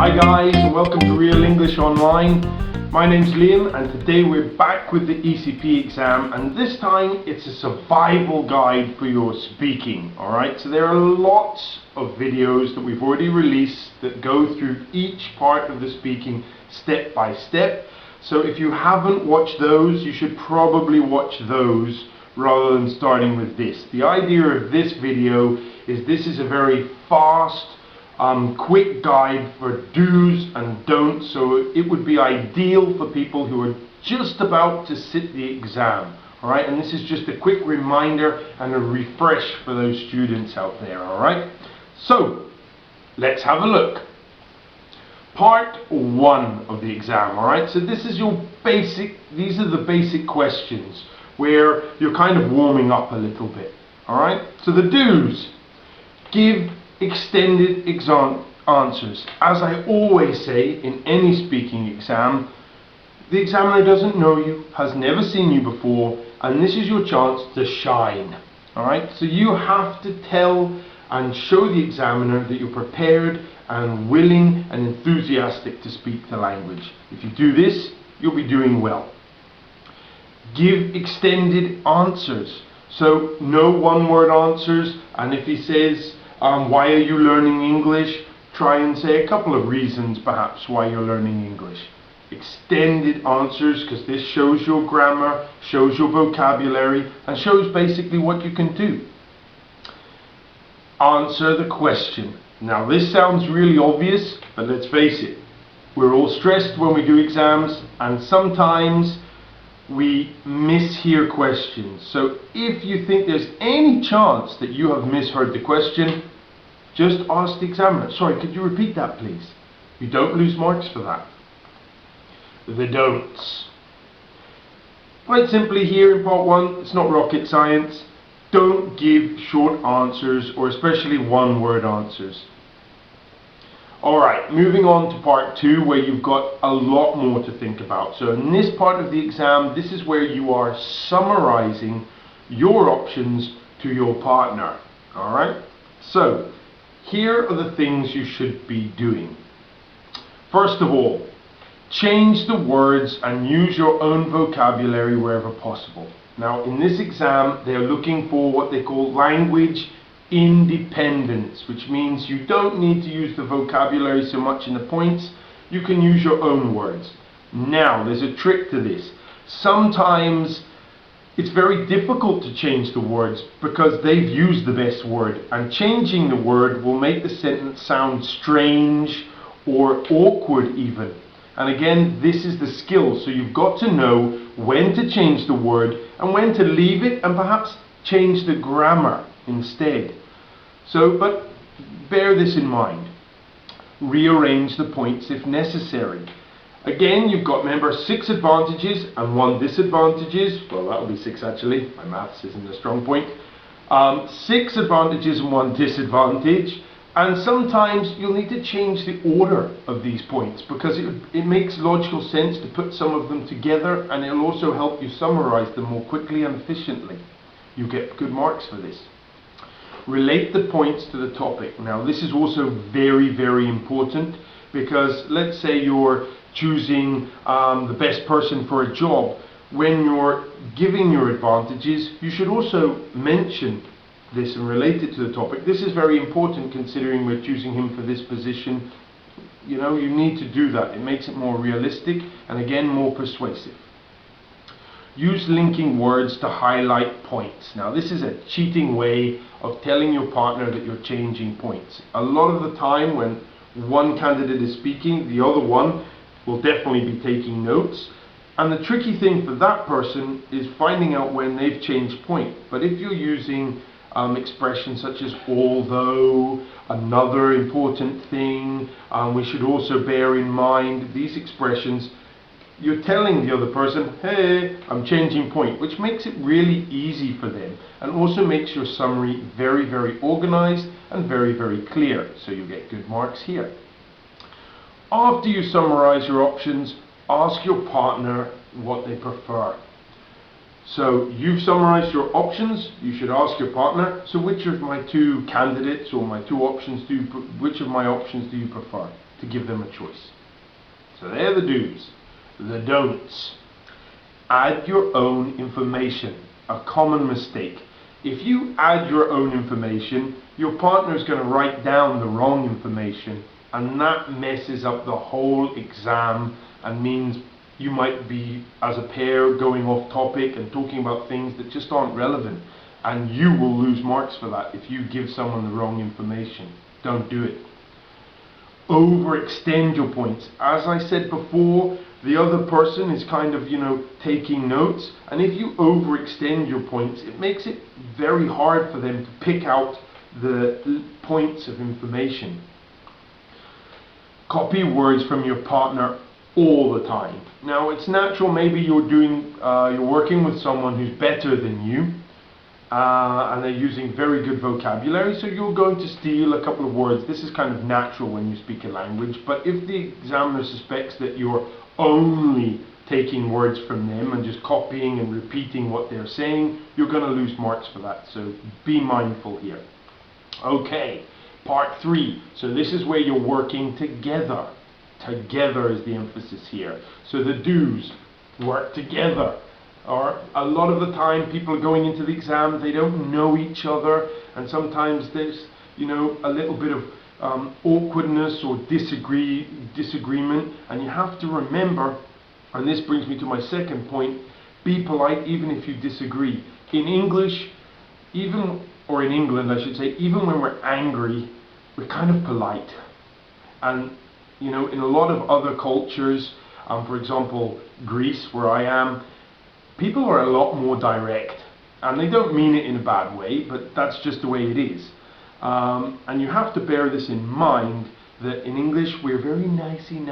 Hi guys, and welcome to Real English Online. My name's Liam, and today we're back with the ECPE exam, and this time it's a survival guide for your speaking. Alright, so there are lots of videos that we've already released that go through each part of the speaking step by step. So if you haven't watched those, you should probably watch those rather than starting with this. The idea of this video is this is a very fast, quick guide for do's and don'ts, so it would be ideal for people who are just about to sit the exam. Alright, and this is just a quick reminder and a refresh for those students out there. Alright, so let's have a look. Part 1 of the exam. Alright, so this is your these are the basic questions where you're kind of warming up a little bit. Alright, so the do's: give extended answers. As I always say in any speaking exam, the examiner doesn't know you, has never seen you before, and this is your chance to shine. Alright, so you have to tell and show the examiner that you're prepared and willing and enthusiastic to speak the language. If you do this, you'll be doing well. Give extended answers. So no one-word answers, and if he says, why are you learning English? Try and say a couple of reasons perhaps why you're learning English. Extended answers, because this shows your grammar, shows your vocabulary, and shows basically what you can do. Answer the question. Now this sounds really obvious, but let's face it, we're all stressed when we do exams, and sometimes we mishear questions. So if you think there's any chance that you have misheard the question, just ask the examiner, sorry, could you repeat that please? You don't lose marks for that. The don'ts. Quite simply here in part 1, it's not rocket science. Don't give short answers, or especially one-word answers. Alright, moving on to part 2, where you've got a lot more to think about. So in this part of the exam, this is where you are summarizing your options to your partner. Alright, so here are the things you should be doing. First of all, change the words and use your own vocabulary wherever possible. Now in this exam, they're looking for what they call language independence, which means you don't need to use the vocabulary so much in the points. You can use your own words. Now there's a trick to this. Sometimes it's very difficult to change the words because they've used the best word, and changing the word will make the sentence sound strange or awkward even. And again, this is the skill, so you've got to know when to change the word and when to leave it and perhaps change the grammar instead. So, but bear this in mind. Rearrange the points if necessary. Again, you've got, remember, 6 advantages and 1 disadvantages. Well, that'll be 6 actually. My maths isn't a strong point. 6 advantages and 1 disadvantage. And sometimes you'll need to change the order of these points because it makes logical sense to put some of them together, and it'll also help you summarize them more quickly and efficiently. You get good marks for this. Relate the points to the topic. Now this is also very, very important, because let's say you're choosing the best person for a job. When you're giving your advantages, you should also mention this and relate it to the topic. This is very important considering we're choosing him for this position. You know, you need to do that. It makes it more realistic and again more persuasive. Use linking words to highlight points. Now this is a cheating way of telling your partner that you're changing points. A lot of the time when one candidate is speaking, the other one will definitely be taking notes. And the tricky thing for that person is finding out when they've changed point. But if you're using expressions such as although, another important thing, we should also bear in mind, these expressions, you're telling the other person, hey, I'm changing point, which makes it really easy for them and also makes your summary very, very organized and very, very clear. So you get good marks here. After you summarize your options, ask your partner what they prefer. So you've summarized your options, you should ask your partner, so which of my 2 candidates or my 2 options which of my options do you prefer? to give them a choice. So they're the do's. The don'ts. Add your own information. A common mistake. If you add your own information, your partner is going to write down the wrong information, and that messes up the whole exam and means you might be, as a pair, going off topic and talking about things that just aren't relevant, and you will lose marks for that if you give someone the wrong information. Don't do it. Overextend your points. As I said before, the other person is kind of, taking notes, and if you overextend your points, it makes it very hard for them to pick out the points of information. Copy words from your partner all the time. Now, it's natural, maybe you're working with someone who's better than you, and they're using very good vocabulary, so you're going to steal a couple of words. This is kind of natural when you speak a language, but if the examiner suspects that you're only taking words from them and just copying and repeating what they're saying, you're going to lose marks for that, so be mindful here. Okay, part 3. So this is where you're working together. Together is the emphasis here. So the do's: work together. Or a lot of the time people are going into the exam, they don't know each other, and sometimes there's a little bit of awkwardness or disagreement, and you have to remember, and this brings me to my second point, be polite even if you disagree. In English, or in England I should say, even when we're angry, we're kind of polite. And in a lot of other cultures, for example Greece, where I am, people are a lot more direct, and they don't mean it in a bad way, but that's just the way it is. And you have to bear this in mind, that in English we're very nicey.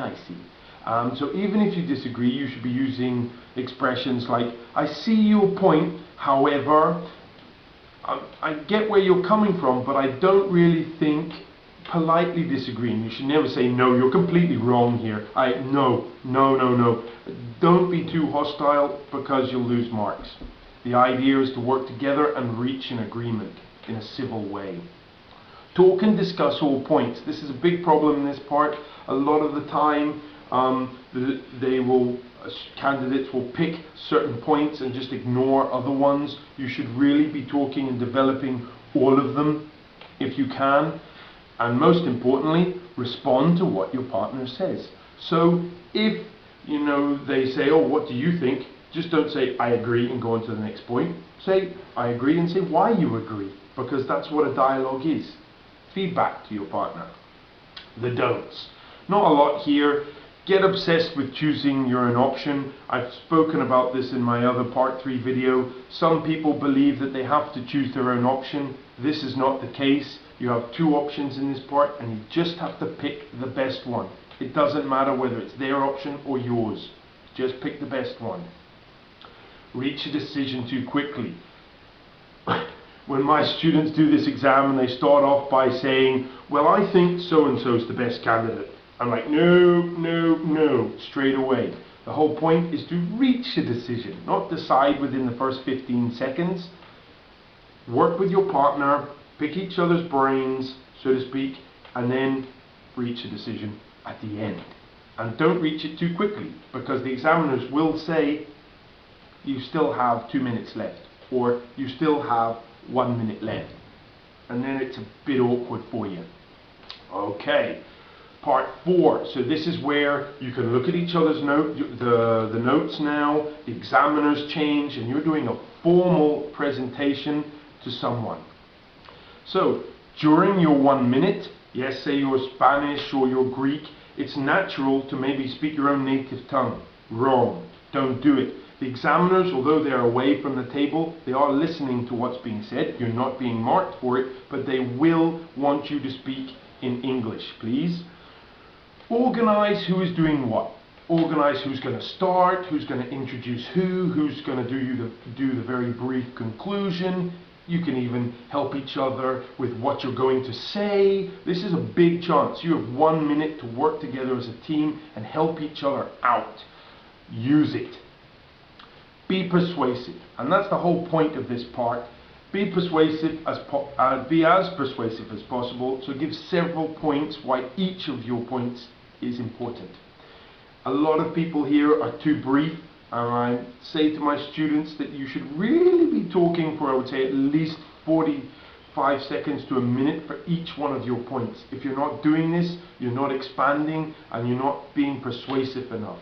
So even if you disagree, you should be using expressions like, I see your point, however, I get where you're coming from, but I don't really think, politely disagreeing. You should never say, no, you're completely wrong here. No. Don't be too hostile, because you'll lose marks. The idea is to work together and reach an agreement in a civil way. Talk and discuss all points. This is a big problem in this part. A lot of the time, candidates will pick certain points and just ignore other ones. You should really be talking and developing all of them if you can. And most importantly, respond to what your partner says. So if they say, oh, what do you think? Just don't say, I agree, and go on to the next point. Say, I agree, and say why you agree, because that's what a dialogue is. Feedback to your partner. The don'ts. Not a lot here. Get obsessed with choosing your own option. I've spoken about this in my other part 3 video. Some people believe that they have to choose their own option. This is not the case. You have 2 options in this part, and you just have to pick the best one. It doesn't matter whether it's their option or yours. Just pick the best one. Reach a decision too quickly. When my students do this exam and they start off by saying, well, I think so-and-so is the best candidate, I'm like, no, straight away. The whole point is to reach a decision, not decide within the first 15 seconds. Work with your partner, pick each other's brains, so to speak, and then reach a decision at the end. And don't reach it too quickly, because the examiners will say you still have 2 minutes left, or you still have 1 minute left, and then it's a bit awkward for you. Okay, part 4. So this is where you can look at each other's the notes now, the examiners change, and you're doing a formal presentation to someone. So during your 1 minute, yes, say you're Spanish or you're Greek, it's natural to maybe speak your own native tongue. Wrong. Don't do it. The examiners, although they're away from the table, they are listening to what's being said. You're not being marked for it, but they will want you to speak in English, please. Organize who is doing what. Organize who's going to start, who's going to introduce who's going to do the very brief conclusion. You can even help each other with what you're going to say. This is a big chance. You have 1 minute to work together as a team and help each other out. Use it. Be persuasive, and that's the whole point of this part. Be persuasive be as persuasive as possible. So give several points why each of your points is important. A lot of people here are too brief, and I say to my students that you should really be talking for, I would say, at least 45 seconds to a minute for each one of your points. If you're not doing this, you're not expanding and you're not being persuasive enough,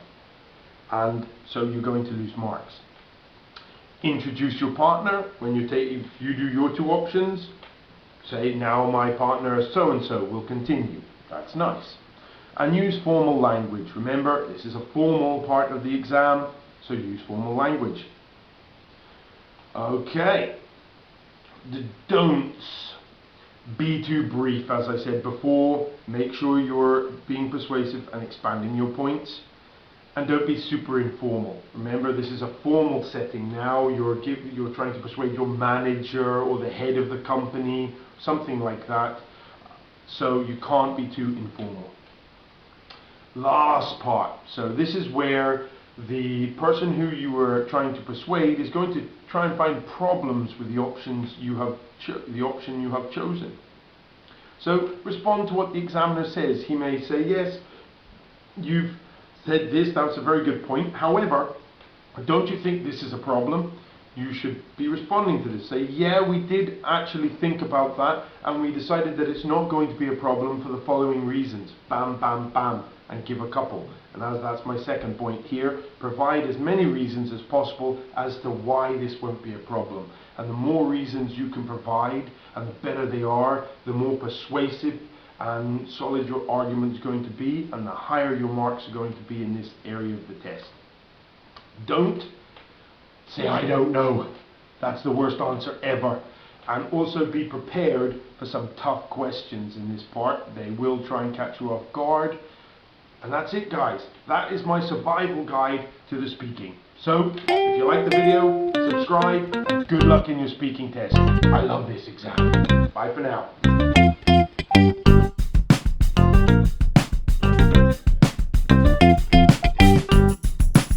and so you're going to lose marks. Introduce your partner. When you if you do your two options, say, now my partner is so and so, will continue. That's nice. And use formal language. Remember, this is a formal part of the exam, so use formal language. Okay. The don'ts. Be too brief, as I said before. Make sure you're being persuasive and expanding your points. And don't be super informal. Remember, this is a formal setting now. You're trying to persuade your manager or the head of the company, something like that. So you can't be too informal. Last part. So this is where the person who you were trying to persuade is going to try and find problems with the options you have chosen. So respond to what the examiner says. He may say, yes, you've said this, that's a very good point. However, don't you think this is a problem? You should be responding to this. Say, yeah, we did actually think about that, and we decided that it's not going to be a problem for the following reasons. Bam, bam, bam, and give a couple. And that's my second point here. Provide as many reasons as possible as to why this won't be a problem. And the more reasons you can provide, and the better they are, the more persuasive and solid your argument is going to be, and the higher your marks are going to be in this area of the test. Don't say, I don't know. That's the worst answer ever. And also be prepared for some tough questions in this part. They will try and catch you off guard. And that's it, guys. That is my survival guide to the speaking. So, if you like the video, subscribe, and good luck in your speaking test. I love this exam. Bye for now.